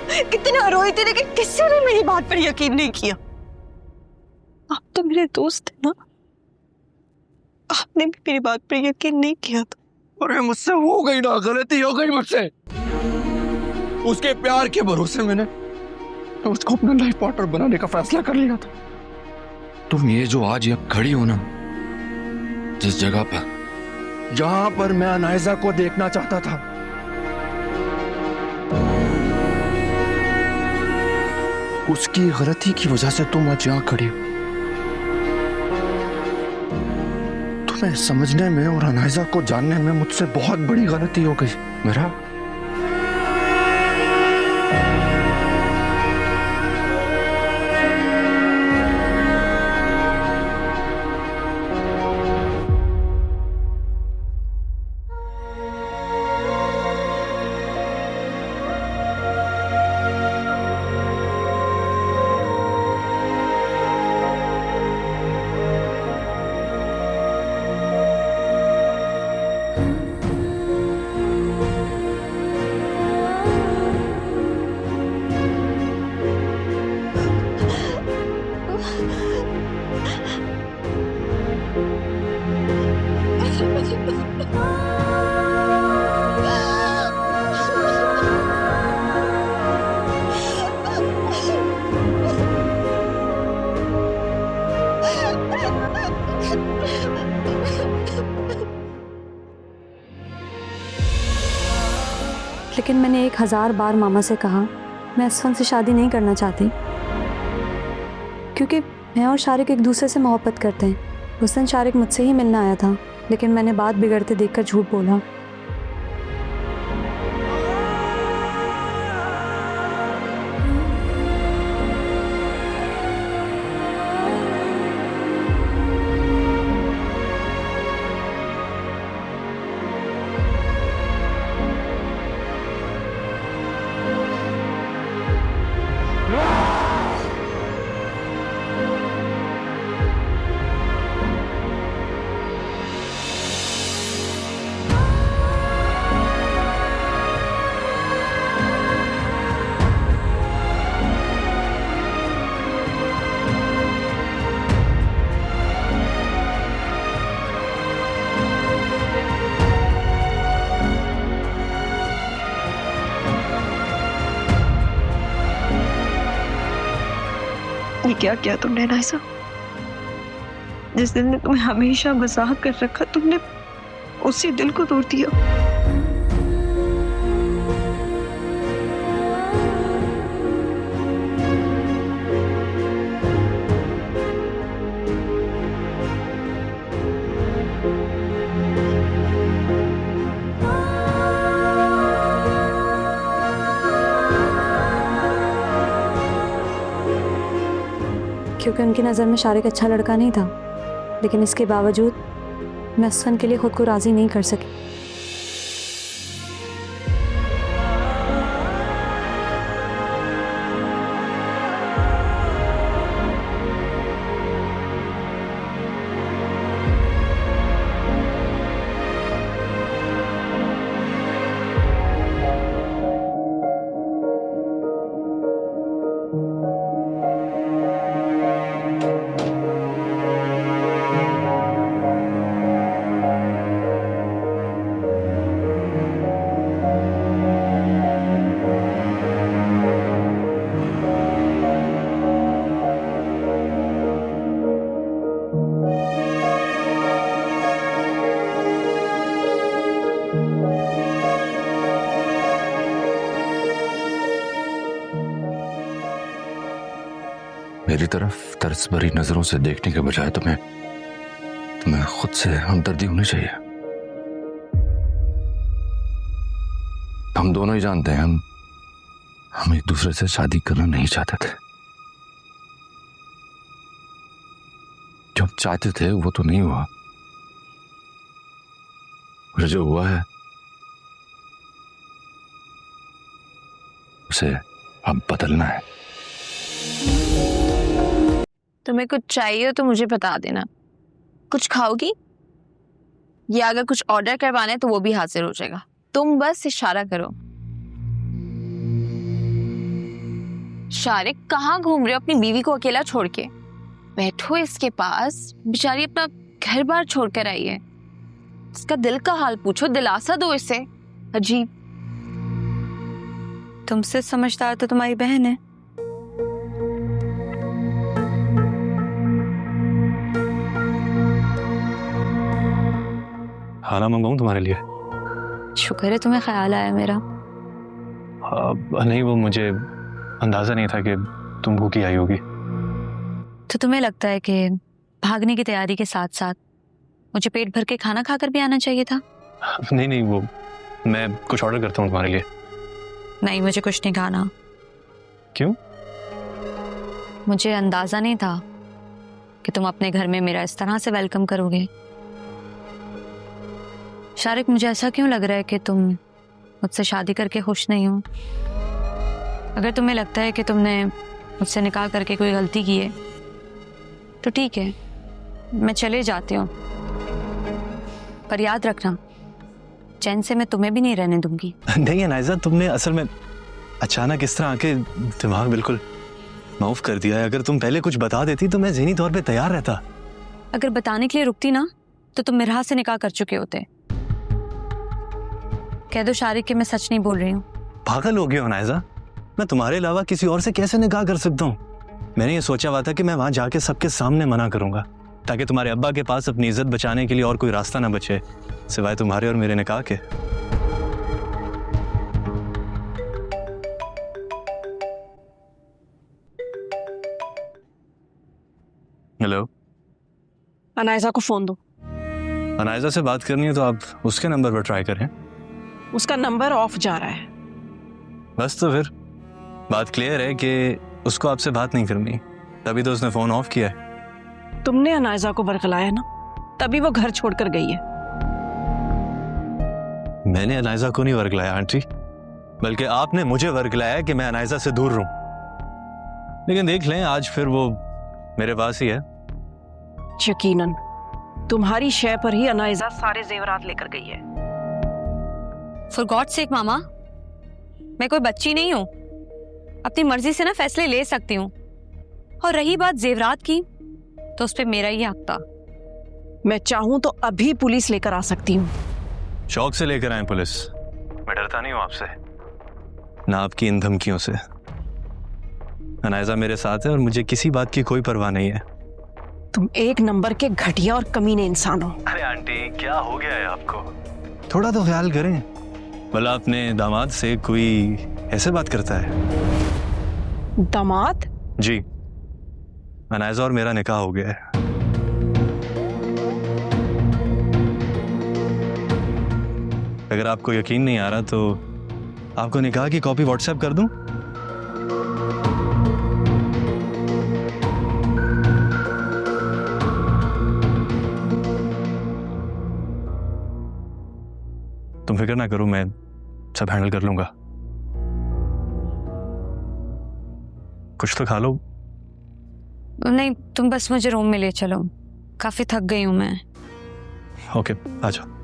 कितना रोई थी, लेकिन किसी ने मेरी बात पर यकीन नहीं किया। आप तो मेरे दोस्त थे ना, आपने भी मेरी बात पर यकीन नहीं किया था। अरे मुझसे हो गई ना, गलती हो गई मुझसे। उसके प्यार के भरोसे मैंने उसको अपना लाइफ पार्टनर बनाने का फैसला कर लिया था। तुम ये जो आज यहाँ खड़ी हो ना, जिस जगह पर, जहां पर मैं अनायजा को देखना चाहता था, उसकी गलती की वजह से तुम आज यहाँ खड़ी हो। तुम्हें समझने में और अनायजा को जानने में मुझसे बहुत बड़ी गलती हो गई मेरा। लेकिन मैंने 1000 बार मामा से कहा मैं असफन से शादी नहीं करना चाहती, क्योंकि मैं और शारिक एक दूसरे से मोहब्बत करते हैं। उस दिन शारिक मुझसे ही मिलने आया था, लेकिन मैंने बात बिगड़ते देखकर झूठ बोला। ये क्या किया तुमने नाइसा? जिस दिल ने तुम्हें हमेशा मजाक कर रखा, तुमने उसी दिल को तोड़ दिया। क्योंकि उनकी नज़र में शारिक अच्छा लड़का नहीं था, लेकिन इसके बावजूद मैं असफन के लिए खुद को राज़ी नहीं कर सकी। मेरी तरफ तरस भरी नजरों से देखने के बजाय तुम्हें खुद से हमदर्दी होनी चाहिए। हम दोनों ही जानते हैं हम एक दूसरे से शादी करना नहीं चाहते थे। जो हम चाहते थे वो तो नहीं हुआ, और जो हुआ है उसे अब बदलना है। तुम्हें कुछ चाहिए हो तो मुझे बता देना। कुछ खाओगी या अगर कुछ ऑर्डर करवाना है तो वो भी हाजिर हो जाएगा। तुम बस इशारा करो। शारिक कहाँ घूम रहे हो अपनी बीवी को अकेला छोड़ के? बैठो इसके पास, बेचारी अपना घर बार छोड़ कर आई है। इसका दिल का हाल पूछो, दिलासा दो इसे। अजीब। तुमसे समझदार तो तुम्हारी बहन है। खाना मंगाऊं तुम्हारे लिए? शुक्र है तुम्हें ख्याल आया मेरा। नहीं, वो मुझे अंदाजा नहीं था कि तुम भूखी आई होगी। तो तुम्हें लगता है कि भागने की तैयारी के साथ साथ मुझे पेट भर के खाना खाकर भी आना चाहिए था? नहीं, वो मैं कुछ ऑर्डर करता हूँ तुम्हारे लिए। नहीं, मुझे कुछ नहीं खाना। क्यों? मुझे अंदाजा नहीं था कि तुम अपने घर में मेरा इस तरह से वेलकम करोगे। शारिक, मुझे ऐसा क्यों लग रहा है कि तुम मुझसे शादी करके खुश नहीं हो? अगर तुम्हें लगता है कि तुमने मुझसे निकाह करके कोई गलती की है तो ठीक है, मैं चले जाती हूँ, पर याद रखना चैन से मैं तुम्हें भी नहीं रहने दूंगी। नहीं अनायजा, तुमने असल में अचानक इस तरह आके दिमाग बिल्कुल माफ कर दिया है। अगर तुम पहले कुछ बता देती तो मैं ज़हनी तौर पे तैयार रहता। अगर बताने के लिए रुकती ना तो तुम मेरा से निकाह कर चुके होते। कह दो शारिक कि मैं सच नहीं बोल रही हूँ। पागल हो गए हो अनायजा, मैं तुम्हारे अलावा किसी और से कैसे निकाह कर सकता हूँ? मैंने ये सोचा हुआ था कि मैं वहां जाके सबके सामने मना करूंगा ताकि तुम्हारे अब्बा के पास अपनी इज्जत बचाने के लिए और कोई रास्ता ना बचे सिवाय तुम्हारे और मेरे निकाह के। हेलो, अनायजा को फोन दो। अनायजा से बात करनी है तो आप उसके नंबर पर ट्राई करें। उसका नंबर ऑफ जा रहा है। बस तो फिर बात क्लियर है कि उसको आपसे बात नहीं करनी, तभी तो उसने फोन ऑफ किया है। तुमने अनायजा को बरगलाया ना, तभी वो घर छोड़कर गई है। मैंने अनायजा को नहीं वर्गलाया आंटी, बल्कि आपने मुझे वर्गलाया कि मैं अनायजा से दूर रहूं। लेकिन देख लें, आज फिर वो मेरे पास ही है। यकीनन तुम्हारी शय पर ही अनायजा सारे जेवरात लेकर गई है। फॉर गॉड सेक मामा, मैं कोई बच्ची नहीं हूँ, अपनी मर्जी से ना फैसले ले सकती हूँ। और रही बात जेवरात की तो उस पर मेरा ही हक था। मैं चाहूं तो अभी पुलिस लेकर आ सकती हूँ। शौक से लेकर आए पुलिस, मैं डरता नहीं हूं आपसे, ना आपकी इन धमकियों से। अनायजा मेरे साथ है और मुझे किसी बात की कोई परवाह नहीं है। तुम एक नंबर के घटिया और कमीने इंसान हो। अरे आंटी, क्या हो गया है आपको? थोड़ा तो ख्याल करें, भला अपने दामाद से कोई ऐसे बात करता है? दामाद? जी, अनायजा और मेरा निकाह हो गया है। अगर आपको यकीन नहीं आ रहा तो आपको निकाह की कॉपी व्हाट्सएप कर दूं? तुम फिक्र ना करो, मैं सब हैंडल कर लूंगा। कुछ तो खा लो। नहीं, तुम बस मुझे रूम में ले चलो, काफी थक गई हूँ मैं। ओके, आ जाओ।